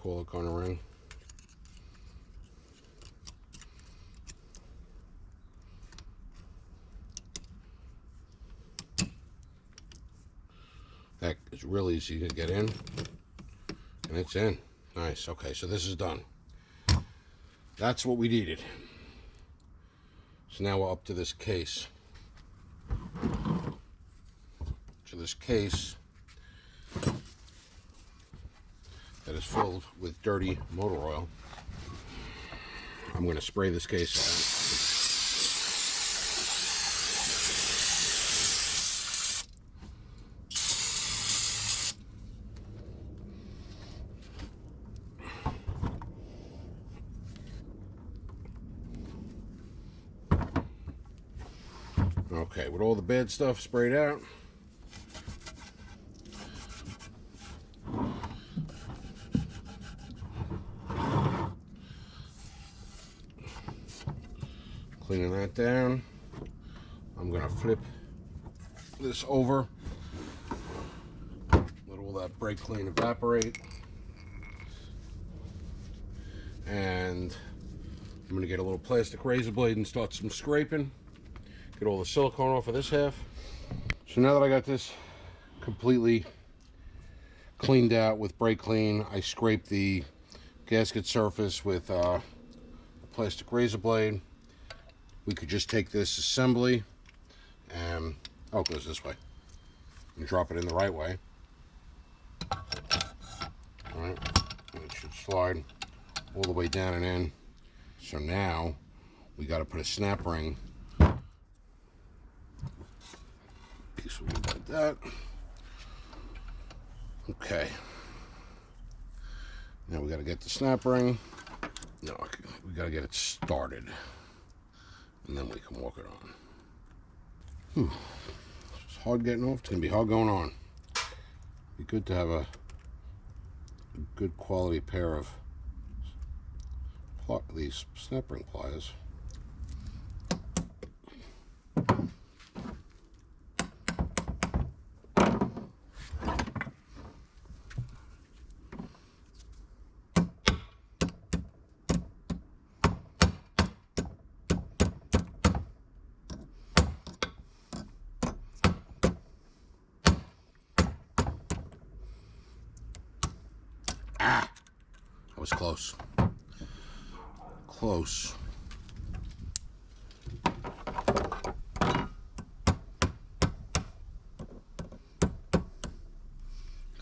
call it, kind of ring. That is really easy to get in, and it's in. Nice. Okay, so this is done. That's what we needed. So now we're up to this case. So this case that is filled with dirty motor oil. I'm going to spray this case out. Okay, with all the bad stuff sprayed out, cleaning that down, I'm going to flip this over, let all that brake clean evaporate, and I'm going to get a little plastic razor blade and start some scraping. Get all the silicone off of this half. So now that I got this completely cleaned out with brake clean, I scraped the gasket surface with a plastic razor blade. We could just take this assembly and, oh, it goes this way, and drop it in the right way. All right, and it should slide all the way down and in. So now we got to put a snap ring. Piece like that. Okay. Now we got to get the snap ring. No, we got to get it started, and then we can walk it on. It's hard getting off. It's gonna be hard going on. Be good to have a good quality pair of these snap ring pliers. That was close. Close.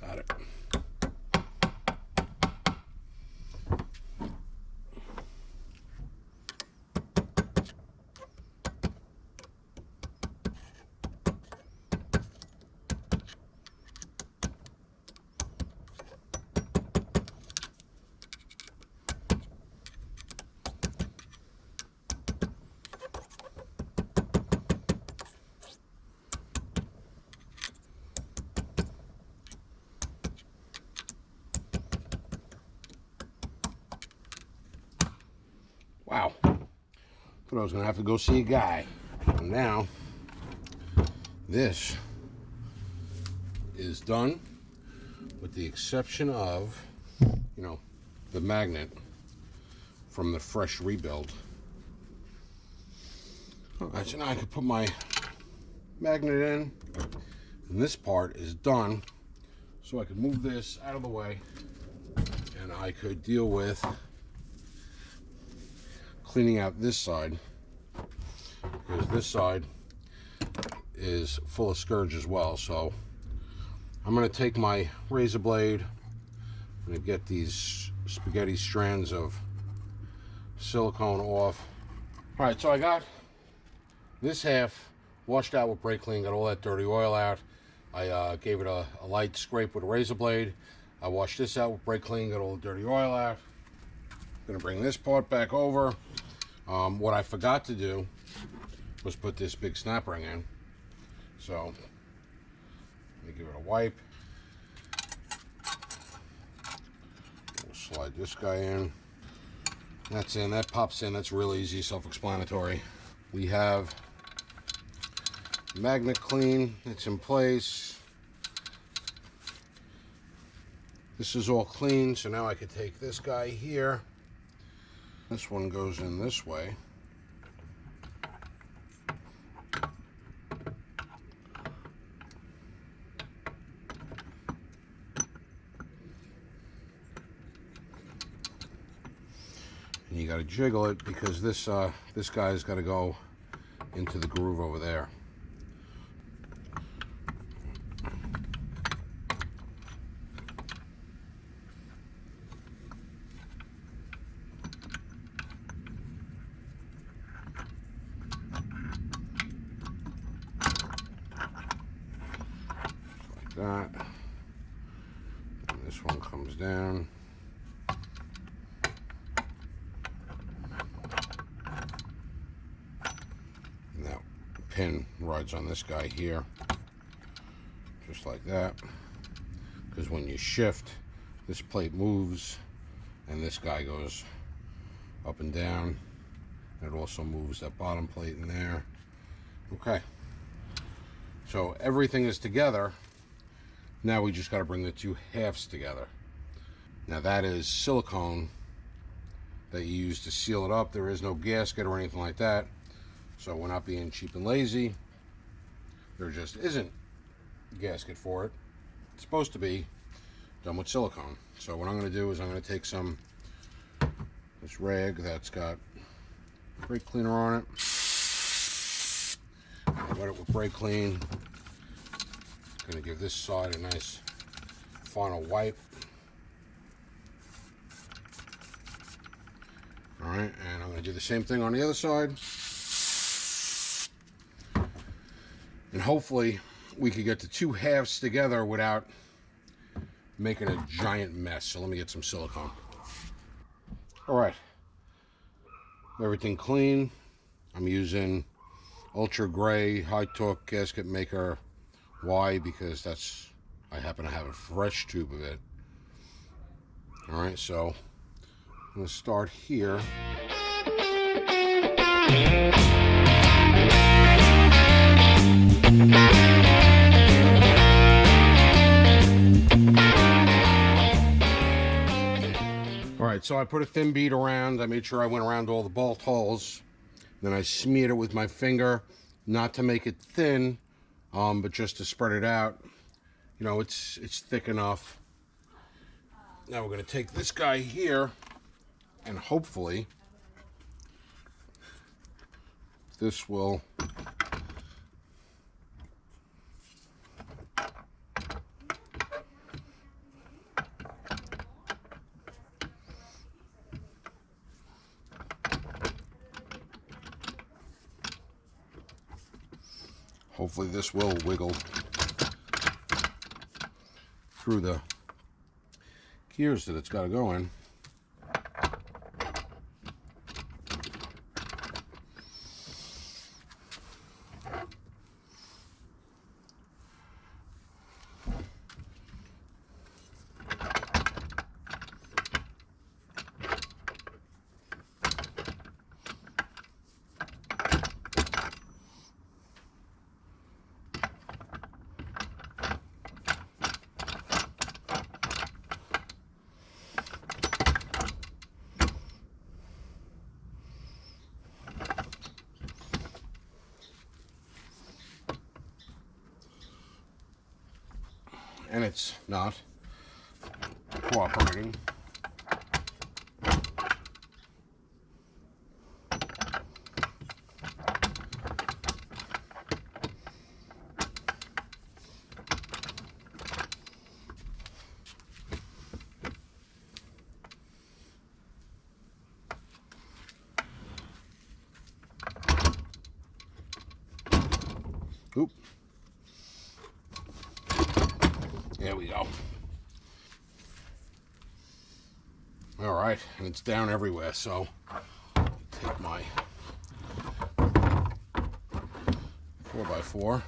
Got it. Wow. Thought I was going to have to go see a guy. And now, this is done, with the exception of, you know, the magnet from the fresh rebuild. Alright, so now I can put my magnet in, and this part is done, so I can move this out of the way, and I could deal with cleaning out this side, because this side is full of scourge as well. So I'm going to take my razor blade, I'm going to get these spaghetti strands of silicone off. Alright, so I got this half washed out with brake clean, got all that dirty oil out. I gave it a light scrape with a razor blade. I washed this out with brake clean, got all the dirty oil out. Gonna bring this part back over. What I forgot to do was put this big snap ring in. So let me give it a wipe. We'll slide this guy in. That's in, that pops in, that's real easy, self-explanatory. We have magnet clean, it's in place. This is all clean, so now I could take this guy here. This one goes in this way. And you got to jiggle it because this guy's got to go into the groove over there. Like that. And this one comes down. Pin rides on this guy here, just like that, because when you shift, this plate moves and this guy goes up and down. It also moves that bottom plate in there. Okay, so everything is together. Now we just got to bring the two halves together. Now that is silicone that you use to seal it up. There is no gasket or anything like that. So we're not being cheap and lazy. There just isn't a gasket for it. It's supposed to be done with silicone. So what I'm going to do is I'm going to take this rag that's got brake cleaner on it. Wet it with brake clean. Going to give this side a nice final wipe. All right, and I'm going to do the same thing on the other side. And hopefully we could get the two halves together without making a giant mess. So let me get some silicone. All right, everything clean. I'm using ultra gray high torque gasket maker. Why? Because I happen to have a fresh tube of it. All right, so I'm going to start here. Alright, so I put a thin bead around. I made sure I went around all the bolt holes. Then I smeared it with my finger, not to make it thin, but just to spread it out. You know, it's thick enough. Now we're going to take this guy here, and hopefully this will wiggle through the gears that it's got to go in. And it's not cooperating. Oop. There we go. All right, and it's down everywhere, so take my 4x4,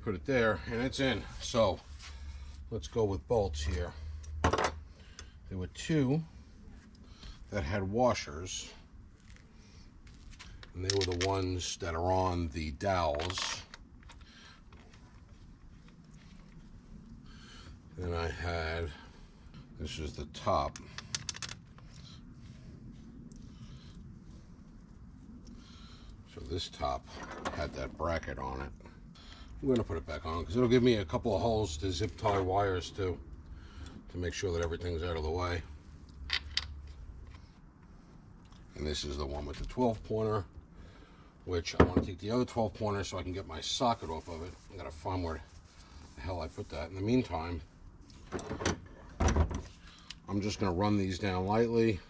put it there, and it's in. So let's go with bolts here. There were two that had washers, and they were the ones that are on the dowels. Then I had, this is the top. So this top had that bracket on it. I'm going to put it back on because it'll give me a couple of holes to zip tie wires to make sure that everything's out of the way. And this is the one with the 12-pointer, which I want to take the other 12-pointer so I can get my socket off of it. I got to find where the hell I put that. In the meantime, I'm just going to run these down lightly.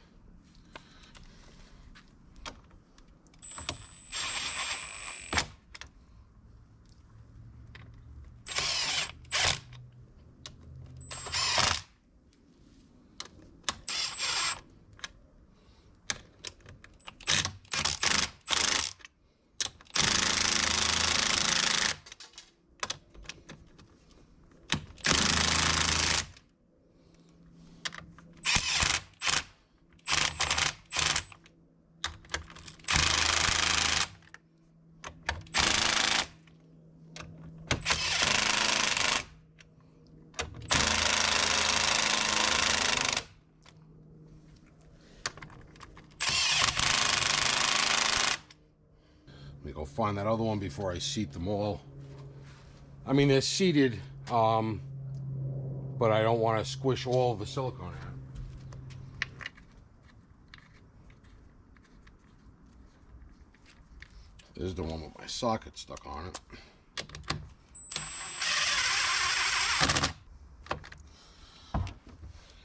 Let me go find that other one before I seat them all. I mean, they're seated, but I don't want to squish all of the silicone out. This is the one with my socket stuck on it.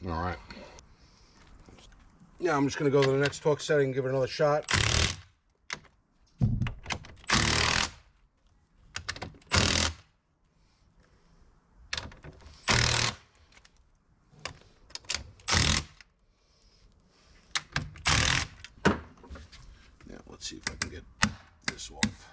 All right. Yeah, I'm just going to go to the next torque setting and give it another shot. Let's see if I can get this off.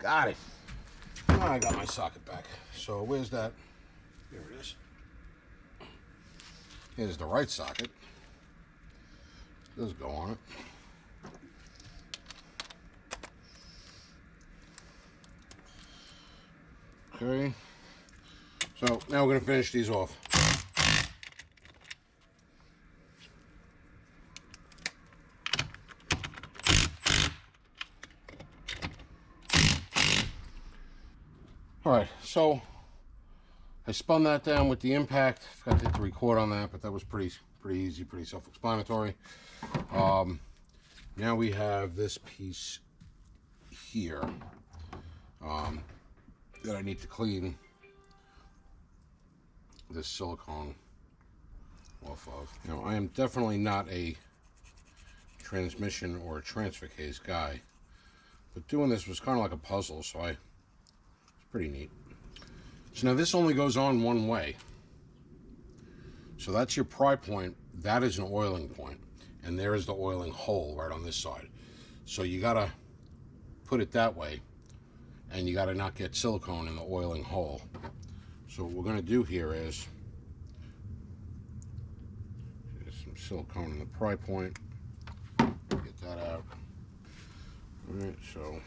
Got it. Now I got my socket back. So where's that? Here it is. Here's the right socket. Does go on it. Okay. So now we're going to finish these off. All right, so I spun that down with the impact. Forgot to hit the record on that, but that was pretty easy, pretty self-explanatory. Now we have this piece here that I need to clean this silicone off of. Now, I am definitely not a transmission or a transfer case guy, but doing this was kind of like a puzzle, so it's pretty neat. So now this only goes on one way. So that's your pry point. That is an oiling point, and there is the oiling hole right on this side. So you gotta put it that way, and you gotta not get silicone in the oiling hole. So what we're gonna do here is there's some silicone in the pry point. Get that out. All right, so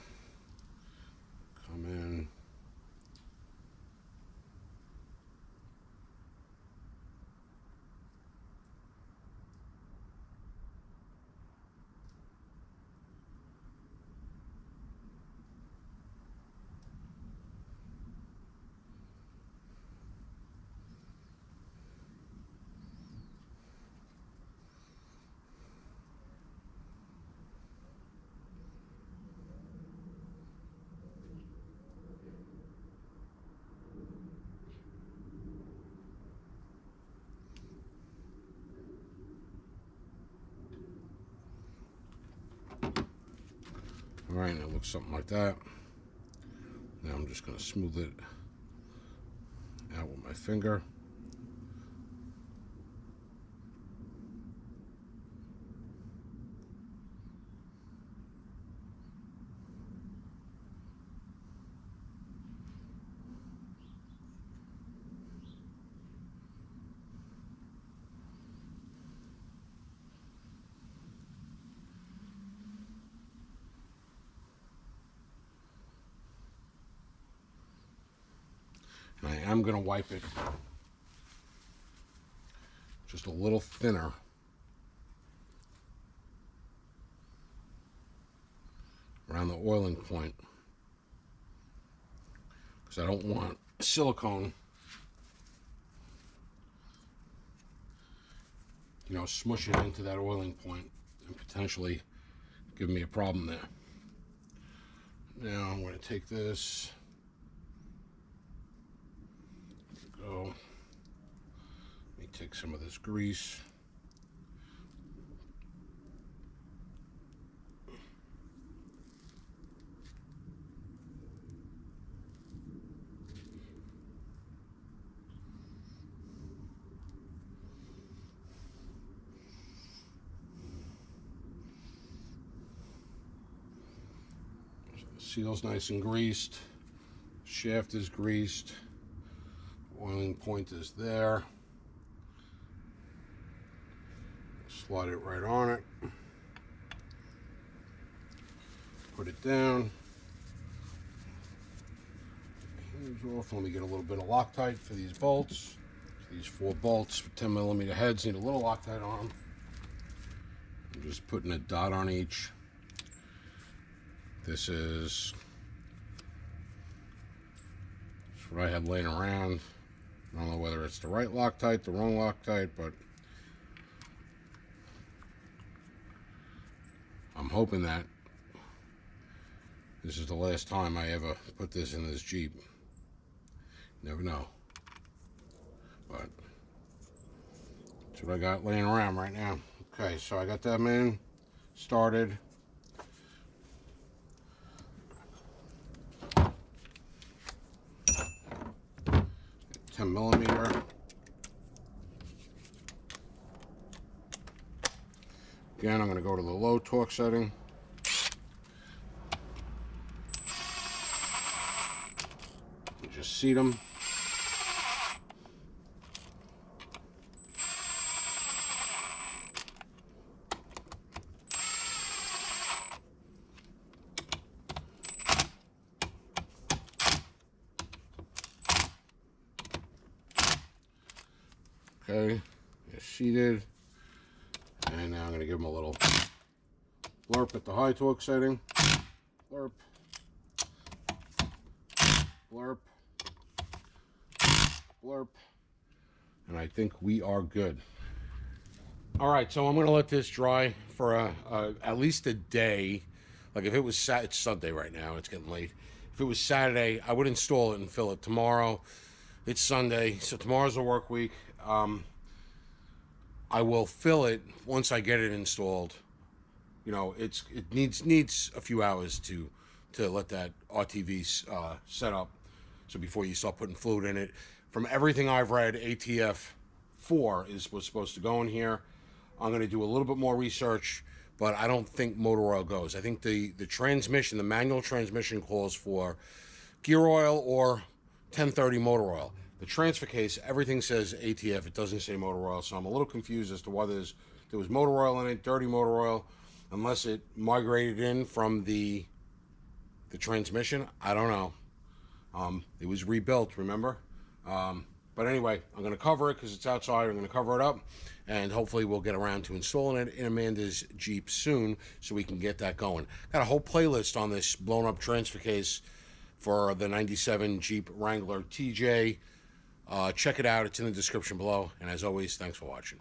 come in. All right, and it looks something like that. Now I'm just going to smooth it out with my finger. am going to wipe it just a little thinner around the oiling point, because I don't want silicone, you know, smushing into that oiling point and potentially give me a problem there. Now I'm going to take this, go, let me take some of this grease. Seal's nice and greased. Shaft is greased. Oiling point is there. Slide it right on it. Put it down. Here's off. Let me get a little bit of Loctite for these bolts. These 4 bolts with 10mm heads need a little Loctite on them. I'm just putting a dot on each. This is what I had laying around. I don't know whether it's the right Loctite, the wrong Loctite, but I'm hoping that this is the last time I ever put this in this Jeep. Never know. But that's what I got laying around right now. Okay, so I got them in, started. 10mm. Again, I'm going to go to the low torque setting. And just seat them. Okay, they're seated, and now I'm going to give them a little blurp at the high torque setting. Blurp, blurp, blurp, and I think we are good. All right, so I'm going to let this dry for at least a day. Like if it was it's Sunday right now, it's getting late. If it was Saturday, I would install it and fill it tomorrow. It's Sunday, so tomorrow's a work week. I will fill it once I get it installed. You know, it needs a few hours to let that RTV set up. So before you start putting fluid in it, from everything I've read, ATF 4 is what's supposed to go in here. I'm going to do a little bit more research, but I don't think motor oil goes. I think the transmission, the manual transmission, calls for gear oil or 1030 motor oil. The transfer case, everything says ATF. It doesn't say motor oil, so I'm a little confused as to why there was motor oil in it, dirty motor oil, unless it migrated in from the transmission. I don't know. It was rebuilt, remember? But anyway, I'm going to cover it because it's outside. I'm going to cover it up, and hopefully we'll get around to installing it in Amanda's Jeep soon so we can get that going. Got a whole playlist on this blown up transfer case for the 97 Jeep Wrangler TJ. Check it out. It's in the description below. And as always, thanks for watching.